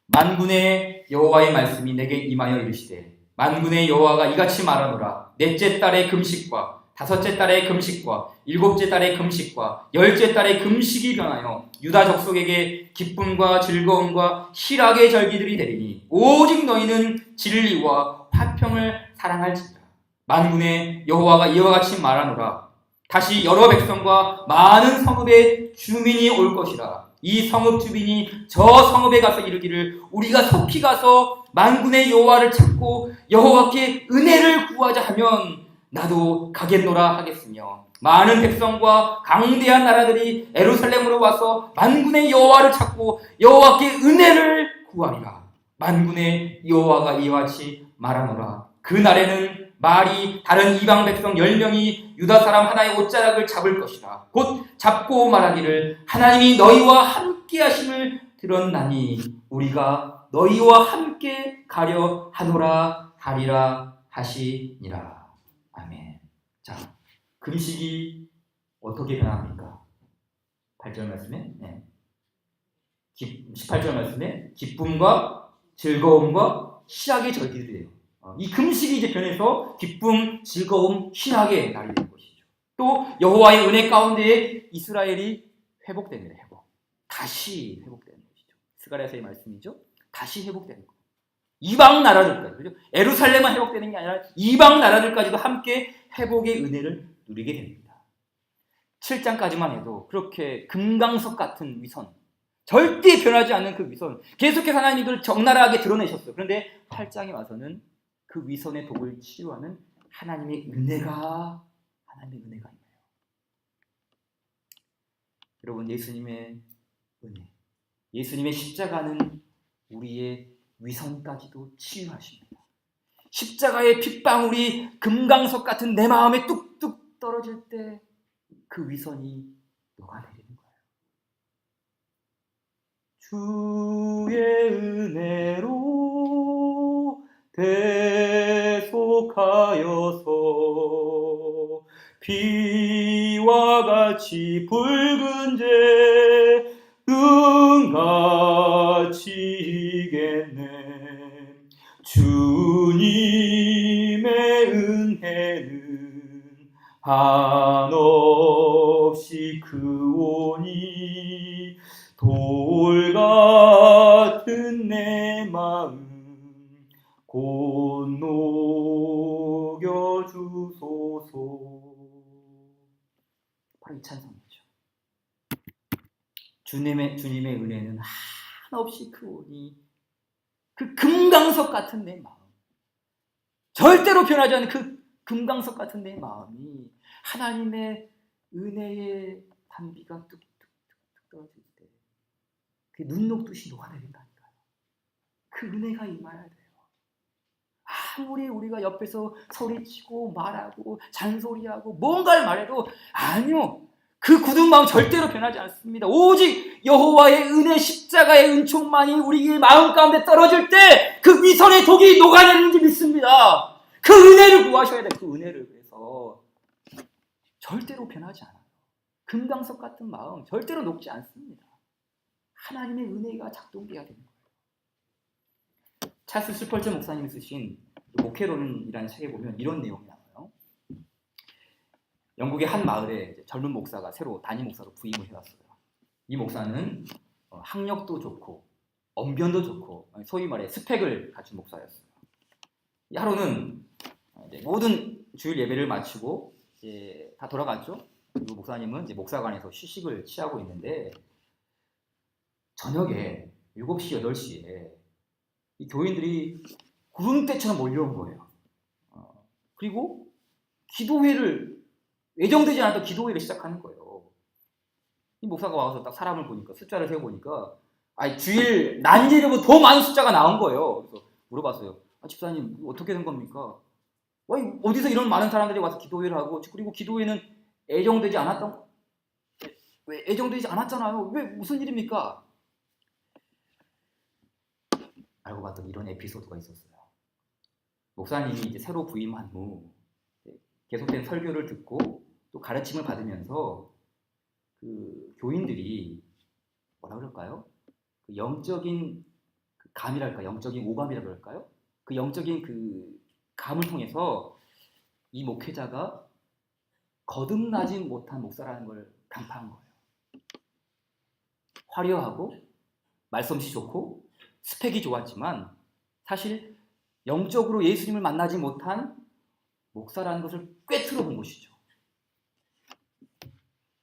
만군의 여호와의 말씀이 내게 임하여 이르시되 만군의 여호와가 이같이 말하노라. 넷째 달의 금식과 다섯째 달의 금식과 일곱째 달의 금식과 열째 달의 금식이 변하여 유다 족속에게 기쁨과 즐거움과 희락의 절기들이 되리니 오직 너희는 진리와 화평을 사랑할지니라. 만군의 여호와가 이와 같이 말하노라. 다시 여러 백성과 많은 성읍의 주민이 올 것이라. 이 성읍 주민이 저 성읍에 가서 이르기를 우리가 속히 가서 만군의 여호와를 찾고 여호와께 은혜를 구하자 하면 나도 가겠노라 하겠으며 많은 백성과 강대한 나라들이 예루살렘으로 와서 만군의 여호와를 찾고 여호와께 은혜를 구하리라. 만군의 여호와가 이와 같이 말하노라. 그 날에는 말이 다른 이방 백성 10명이 유다 사람 하나의 옷자락을 잡을 것이라. 곧 잡고 말하기를 하나님이 너희와 함께 하심을 들었나니 우리가 너희와 함께 가려 하노라 하리라 하시니라. 아멘. 자, 금식이 어떻게 변합니까? 8절 말씀에 18절 말씀에 기쁨과 즐거움과 희락의 절기들이에요. 이 금식이 이제 변해서 기쁨, 즐거움, 희락의 날이 되는 것이죠. 또 여호와의 은혜 가운데에 이스라엘이 회복됩니다. 다시 회복되는 것이죠. 스가랴서의 말씀이죠. 다시 회복되는 것. 이방 나라들까지, 그죠? 예루살렘만 회복되는 게 아니라 이방 나라들까지도 함께 회복의 은혜를 누리게 됩니다. 7장까지만 해도 그렇게 금강석 같은 위선, 절대 변하지 않는 그 위선, 계속해서 하나님이 그걸 적나라하게 드러내셨어요. 그런데 8장에 와서는 그 위선의 독을 치유하는 하나님의 은혜가 임해요. 여러분, 예수님의 은혜, 예수님의 십자가는 우리의 위선까지도 치유하십니다. 십자가의 핏방울이 금강석 같은 내 마음에 뚝뚝 떨어질 때 그 위선이 녹아내리는 거예요. 주의 은혜로 대속하여서 비와 같이 붉은 재 은같이 이겠네. 주님의 은혜는 한없이 크오니 돌 같은 내 마음 곧 녹여주소서. 바로 이 찬송이죠. 주님의 은혜는 한없이 크오니 그 금강석 같은 내 마음, 절대로 변하지 않는 그 금강석 같은 내 마음이 하나님의 은혜의 단비가 뚝뚝뚝뚝 떨어질 때 그 눈 녹듯이 녹아내린다니까요. 그 은혜가 임해야 돼요. 아무리 우리가 옆에서 소리치고 말하고 잔소리하고 뭔가를 말해도 아니요, 그 굳은 마음 절대로 변하지 않습니다. 오직 여호와의 은혜 십자가의 은총만이 우리 마음 가운데 떨어질 때 그 위선의 독이 녹아내리는지 믿습니다. 그 은혜를 구하셔야 돼요. 그 은혜를. 그래서 절대로 변하지 않아요. 금강석 같은 마음 절대로 녹지 않습니다. 하나님의 은혜가 작동돼야 되는 거예요. 찰스 스펄전 목사님이 쓰신 목회론이라는 책에 보면 이런 내용이 나와요. 영국의 한 마을에 젊은 목사가 새로 담임 목사로 부임을 해왔어요. 이 목사는 학력도 좋고 언변도 좋고 소위 말해 스펙을 갖춘 목사였어요. 하루는 모든 주일 예배를 마치고 이제 다 돌아갔죠. 그리고 목사님은 이제 목사관에서 휴식을 취하고 있는데 저녁에 7시, 8시에 이 교인들이 구름대처럼 몰려온 거예요. 그리고 기도회를, 예정되지 않았던 기도회를 시작하는 거예요. 이 목사가 와서 딱 사람을 보니까, 숫자를 세어보니까 주일 난 예배보다 더 많은 숫자가 나온 거예요. 그래서 물어봤어요. 집사님 어떻게 된 겁니까? 어디서 이런 많은 사람들이 와서 기도회를 하고, 그리고 기도회는 예정되지 않았잖아요. 왜 무슨 일입니까? 알고 봤더니 이런 에피소드가 있었어요. 목사님이 이제 새로 부임한 후 계속된 설교를 듣고 또 가르침을 받으면서 그 교인들이 뭐라 그럴까요? 그 영적인 감이랄까, 영적인 오감이라 그럴까요? 그 영적인 그 감을 통해서 이 목회자가 거듭나지 못한 목사라는 걸 간파한 거예요. 화려하고 말솜씨 좋고 스펙이 좋았지만 사실 영적으로 예수님을 만나지 못한 목사라는 것을 꿰뚫어 본 것이죠.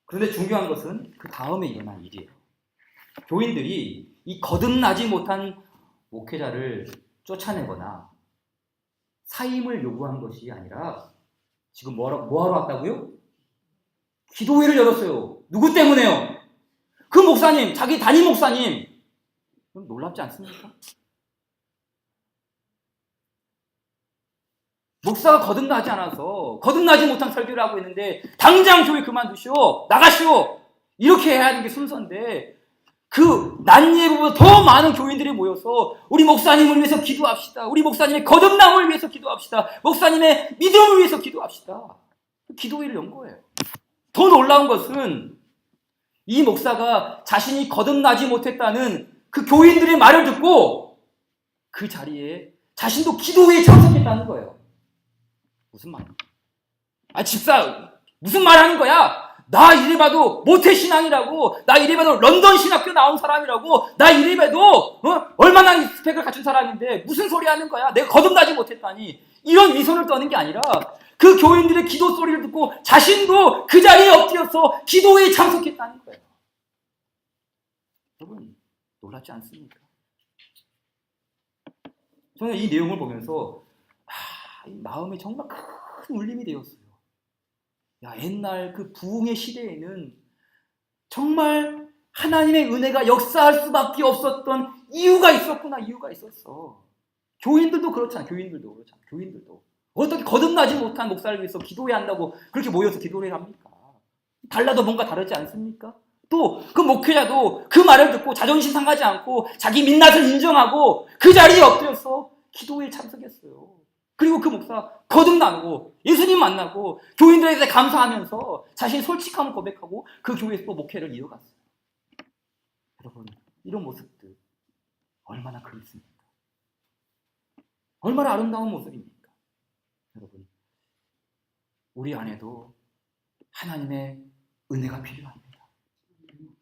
그런데 중요한 것은 그 다음에 일어난 일이에요. 교인들이 이 거듭나지 못한 목회자를 쫓아내거나 사임을 요구한 것이 아니라 지금 뭐하러 왔다고요? 기도회를 열었어요. 누구 때문에요? 그 목사님, 자기 담임 목사님. 그럼 놀랍지 않습니까? 목사가 거듭나지 않아서 거듭나지 못한 설교를 하고 있는데 당장 교회 그만두시오, 나가시오, 이렇게 해야 하는 게 순서인데 그 난예보다 더 많은 교인들이 모여서 우리 목사님을 위해서 기도합시다, 우리 목사님의 거듭남을 위해서 기도합시다, 목사님의 믿음을 위해서 기도합시다. 기도회를 연 거예요. 더 놀라운 것은 이 목사가 자신이 거듭나지 못했다는 그 교인들의 말을 듣고 그 자리에 자신도 기도회에 참석했다는 거예요. 무슨 말이야? 집사, 무슨 말 하는 거야? 나 이래봐도 모태신앙이라고, 나 이래봐도 런던 신학교 나온 사람이라고, 나 이래봐도 얼마나 스펙을 갖춘 사람인데 무슨 소리 하는 거야? 내가 거듭나지 못했다니. 이런 위선을 떠는 게 아니라 그 교인들의 기도 소리를 듣고 자신도 그 자리에 엎드려서 기도회에 참석했다는 거예요. 여러분, 놀랍지 않습니까? 저는 이 내용을 보면서 마음에 정말 큰 울림이 되었어요. 옛날 그 부흥의 시대에는 정말 하나님의 은혜가 역사할 수밖에 없었던 이유가 있었구나. 이유가 있었어. 교인들도 그렇잖아. 교인들도 어떻게 거듭나지 못한 목사를 위해서 기도해야 한다고 그렇게 모여서 기도를 합니까? 달라도 뭔가 다르지 않습니까? 또 그 목회자도 그 말을 듣고 자존심 상하지 않고 자기 민낯을 인정하고 그 자리에 엎드려서 기도에 참석했어요. 그리고 그 목사 거듭나고 예수님 만나고 교인들에 대해 감사하면서 자신의 솔직함을 고백하고 그 교회에서 또 목회를 이어갔어요. 여러분, 이런 모습들 얼마나 그립습니까? 얼마나 아름다운 모습입니까? 여러분, 우리 안에도 하나님의 은혜가 필요합니다.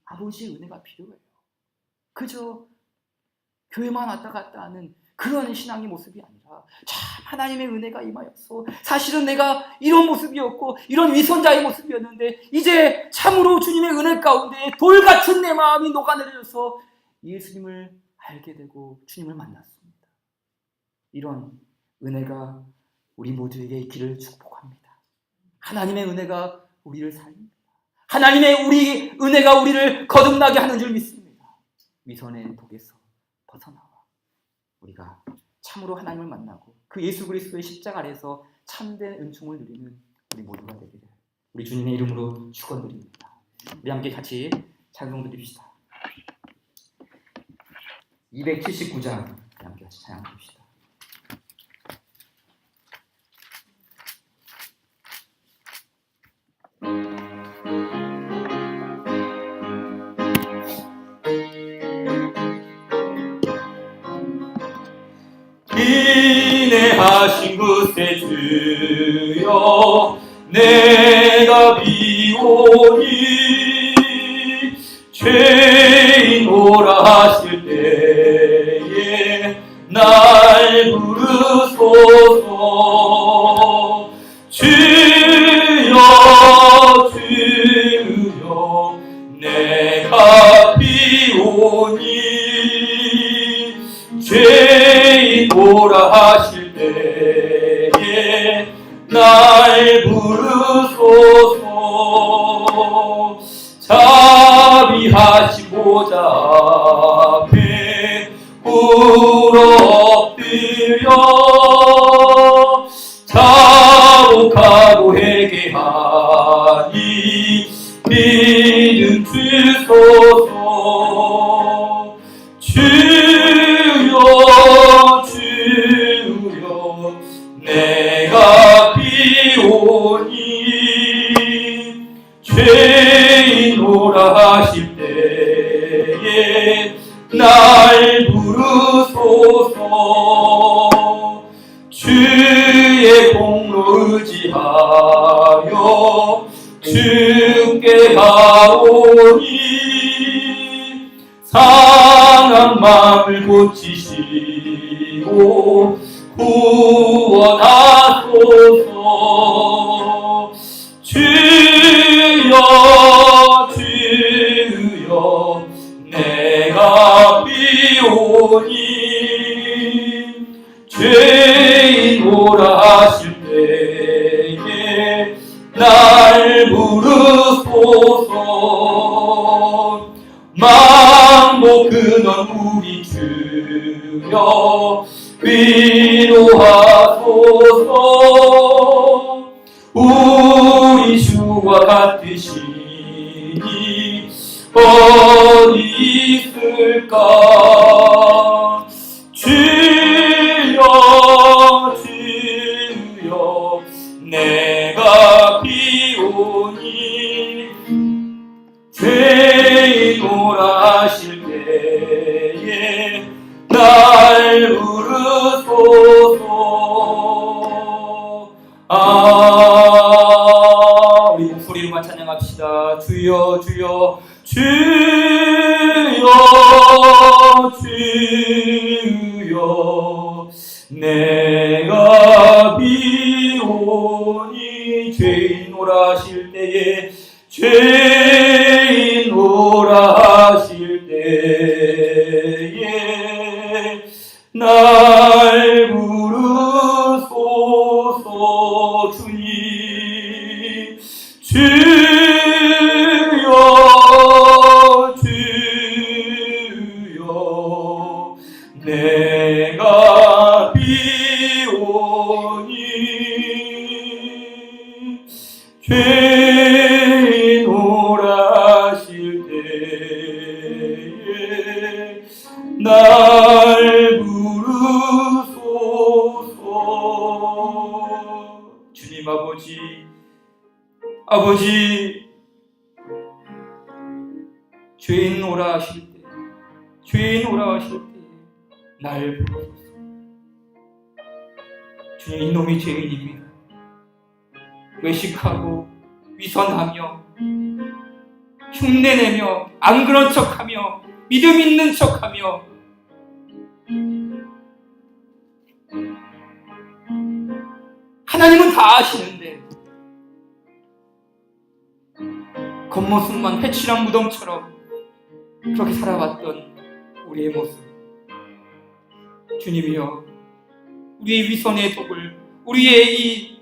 아버지의 은혜가 필요해요. 그저 교회만 왔다 갔다 하는 그런 신앙의 모습이 아니라 참 하나님의 은혜가 임하였어. 사실은 내가 이런 모습이었고 이런 위선자의 모습이었는데 이제 참으로 주님의 은혜 가운데 돌같은 내 마음이 녹아내려져서 예수님을 알게 되고 주님을 만났습니다. 이런 은혜가 우리 모두에게 있기를 축복합니다. 하나님의 은혜가 우리를 살립니다. 하나님의 은혜가 우리를 거듭나게 하는 줄 믿습니다. 위선의 독에서 벗어나와 우리가 참으로 하나님을 만나고 그 예수 그리스도의 십자가 아래에서 참된 은총을 누리는 우리 모두가 되기를 우리 주님의 이름으로 축원드립니다. 우리 함께 같이 찬송 드립시다. 279장 함께 같이 찬양 드립시다. 인내하신 그새 주여 내가 비오니 죄인 오라 하실 때에 날 부르소서. 주여 주여 내가 비오니 죄인 오라 하실 때에 날 부르소서. 자비하신 보좌 앞에 울어 엎드려 자복하고 회개하니 믿음 주소서. 주여 주여 내가 비오니 죄인 오라 하실 때에 날 부르소서. 주의 공로 의지하여 주께 가오니 상한 마음을 고치시고 구원하소서. 주여 주여 내가 비오니 죄인 오라 하실 때에 날 부르소서. 만복 근원 우리 주여 위로하소서. 우리 주와 같으시니 어디 있을까. 주여 주여 내가 비오니 죄인 오라 하실 때에 날 부르소서. 우리 목소리로만 찬양합시다. 주여 주여 주여 주여 내가 비오니 죄인 오라 하실 때에 죄인 오라 하실 때에 날 부르소서. 주님 주여 내가 비오니 죄인 오라실 때에 날 부르소서. 주님 아버지 죄인 오라 하실 때 날 부르소서. 주님, 이놈이 죄인입니다. 외식하고 위선하며 흉내내며 안 그런 척하며 믿음 있는 척하며 하나님은 다 아시는데 겉모습만 회칠한 무덤처럼 그렇게 살아왔던 우리의 모습, 주님이여, 우리의 위선의 독을, 우리의 이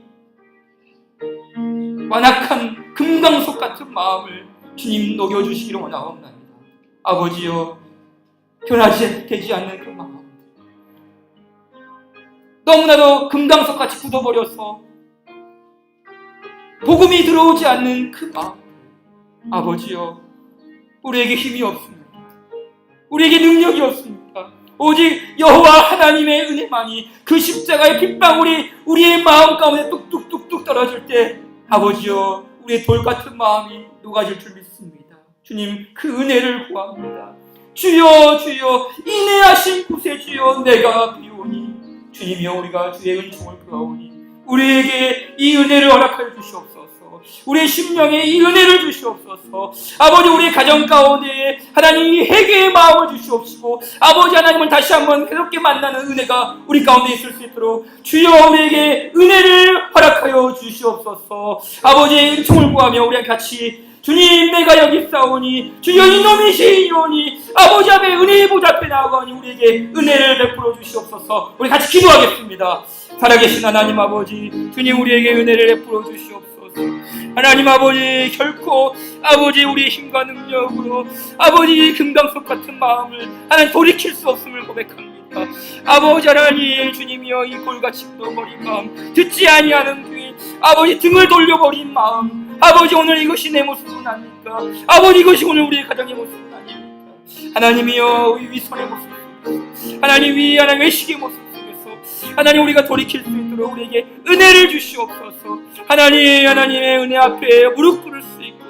완악한 금강석 같은 마음을 주님 녹여주시기를 원하옵나이다. 아버지여, 변하지 되지 않는 그 마음, 너무나도 금강석같이 굳어버려서 복음이 들어오지 않는 그 마음, 아버지여, 우리에게 힘이 없습니다. 우리에게 능력이 없습니다. 오직 여호와 하나님의 은혜만이, 그 십자가의 핏방울이 우리의 마음 가운데 뚝뚝뚝뚝 떨어질 때 아버지여, 우리의 돌같은 마음이 녹아질 줄 믿습니다. 주님, 그 은혜를 구합니다. 주여 인내하신 곳에 주여 내가 비오니, 주님이여, 우리가 주의 은총을 구하오니 우리에게 이 은혜를 허락하여 주시옵소서. 우리의 심령에 이 은혜를 주시옵소서. 아버지, 우리 가정 가운데 하나님이 회개의 마음을 주시옵시고, 아버지 하나님을 다시 한번 새롭게 만나는 은혜가 우리 가운데 있을 수 있도록 주여 우리에게 은혜를 허락하여 주시옵소서. 아버지의 은총을 구하며 우리 같이, 주님, 내가 여기 있사오니 주여 이놈이 죄인이오니 아버지 앞에 은혜의 보좌 앞에 나아가니 우리에게 은혜를 베풀어 주시옵소서. 우리 같이 기도하겠습니다. 살아계신 하나님 아버지, 주님, 우리에게 은혜를 베풀어 주시옵소서. 하나님 아버지, 결코 아버지 우리의 힘과 능력으로 아버지 금강석 같은 마음을 하나님 돌이킬 수 없음을 고백합니다. 아버지 하나님, 주님이여, 이 골같이 굳어버린 마음, 듣지 아니하는 귀, 아버지 등을 돌려버린 마음, 아버지 오늘 이것이 내 모습은 아닙니까? 아버지 이것이 오늘 우리의 가정의 모습은 아닙니까? 하나님이여, 이 위선의 모습, 하나님 이 하나님 외식의 모습 속에서 하나님 우리가 돌이킬 수 있도록 우리에게 은혜를 주시옵소서. 하나님의 은혜 앞에 무릎 꿇을 수 있고,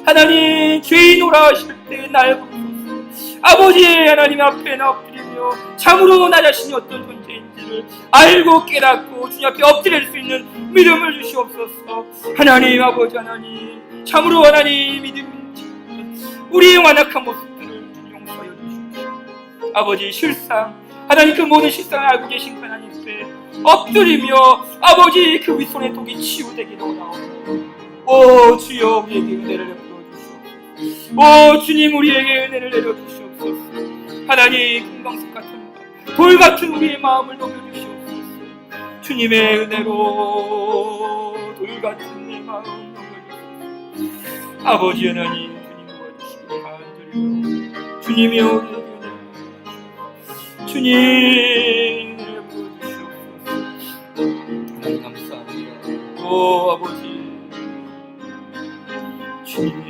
하나님 죄인오라 하실 때 날 부르소서. 아버지 하나님 앞에 나 엎드리며 참으로 나 자신이 어떤 존재인지를 알고 깨닫고 주님 앞에 엎드릴 수 있는 믿음을 주시옵소서. 하나님 아버지 하나님, 참으로 하나님 믿음인지 우리의 완악한 모습들을 용서하여 주시옵소서. 아버지, 실상 하나님 그 모든 실상을 알고 계신 그 하나님 앞에 엎드리며 아버지 그 위손의 독이 치유되기를 원하옵나이다. 오 주여, 우리에게 은혜를 베풀어 주시옵소서. 오 주님, 우리에게 은혜를 내려 주시옵소서. 하나님, 금강석 같은 마음, 돌 같은 우리의 마음을 녹여 주시옵소서. 주님의 은혜로 돌 같은 내 마음 녹여 주시옵소서. 아버지 하나님, 주님 도와주시기를 간절히 주님이여, 우리에게 은혜를 주님 은혜를 보여주시옵소서. 하나님 감사합니다. 오 아버지, 주님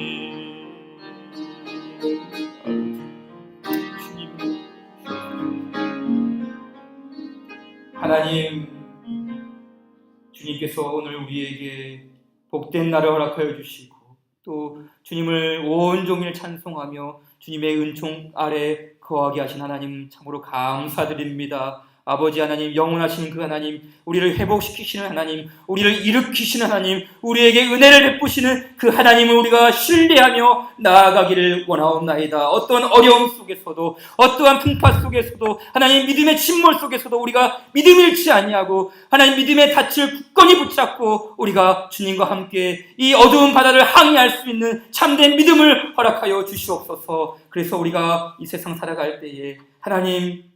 하나님, 주님께서 오늘 우리에게 복된 날을 허락하여 주시고, 또 주님을 온종일 찬송하며 주님의 은총 아래 거하게 하신 하나님 참으로 감사드립니다. 아버지 하나님, 영원하신 그 하나님, 우리를 회복시키시는 하나님, 우리를 일으키시는 하나님, 우리에게 은혜를 베푸시는 그 하나님을 우리가 신뢰하며 나아가기를 원하옵나이다. 어떠한 어려움 속에서도, 어떠한 풍파 속에서도, 하나님 믿음의 침몰 속에서도 우리가 믿음 잃지 아니하고 하나님 믿음의 닻을 굳건히 붙잡고 우리가 주님과 함께 이 어두운 바다를 항해할 수 있는 참된 믿음을 허락하여 주시옵소서. 그래서 우리가 이 세상 살아갈 때에 하나님,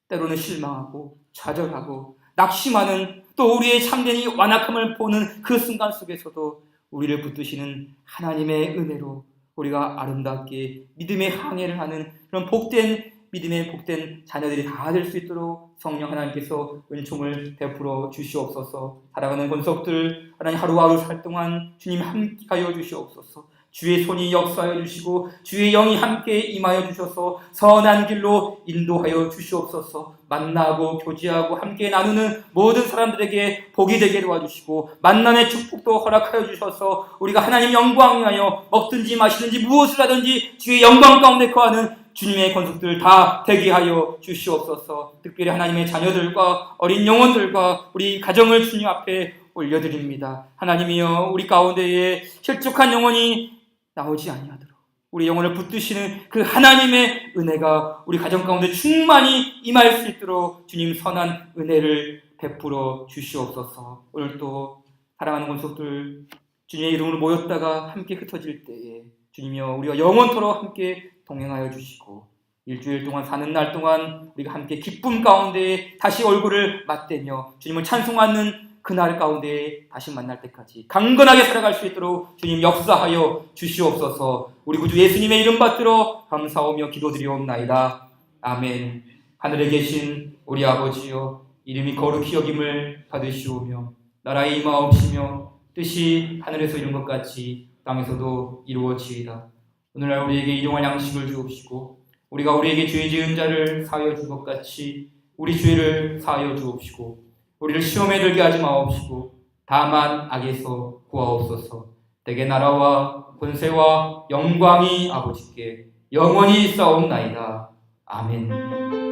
때로는 실망하고 좌절하고 낙심하는, 또 우리의 참된 이 완악함을 보는 그 순간 속에서도 우리를 붙드시는 하나님의 은혜로 우리가 아름답게 믿음의 항해를 하는 그런 복된 믿음의 복된 자녀들이 다 될 수 있도록 성령 하나님께서 은총을 베풀어 주시옵소서. 살아가는 권속들 하나님 하루하루 살 동안 주님 함께하여 주시옵소서. 주의 손이 역사하여 주시고 주의 영이 함께 임하여 주셔서 선한 길로 인도하여 주시옵소서. 만나고 교제하고 함께 나누는 모든 사람들에게 복이 되게 도와주시고 만남의 축복도 허락하여 주셔서 우리가 하나님 영광 위하여 먹든지 마시든지 무엇을 하든지 주의 영광 가운데 거하는 주님의 권속들 다 되게 하여 주시옵소서. 특별히 하나님의 자녀들과 어린 영혼들과 우리 가정을 주님 앞에 올려드립니다. 하나님이여, 우리 가운데에 실족한 영혼이 나오지 아니하도록 우리 영혼을 붙드시는 그 하나님의 은혜가 우리 가정 가운데 충만히 임할 수 있도록 주님 선한 은혜를 베풀어 주시옵소서. 오늘 또 사랑하는 권속들 주님의 이름으로 모였다가 함께 흩어질 때에 주님이여, 우리가 영원토록 함께 동행하여 주시고 일주일 동안 사는 날 동안 우리가 함께 기쁨 가운데 다시 얼굴을 맞대며 주님을 찬송하는 그날 가운데 다시 만날 때까지 강건하게 살아갈 수 있도록 주님 역사하여 주시옵소서. 우리 구주 예수님의 이름 받들어 감사하며 기도드리옵나이다. 아멘. 하늘에 계신 우리 아버지여, 이름이 거룩히 여김을 받으시오며 나라의 임하옵시며 뜻이 하늘에서 이룬 것 같이 땅에서도 이루어지이다. 오늘날 우리에게 일용할 양식을 주옵시고 우리가 우리에게 죄 지은 자를 사하여 준 것 같이 우리 죄를 사하여 주옵시고 우리를 시험에 들게 하지 마옵시고 다만 악에서 구하옵소서. 대개 나라와 권세와 영광이 아버지께 영원히 있사옵나이다. 아멘.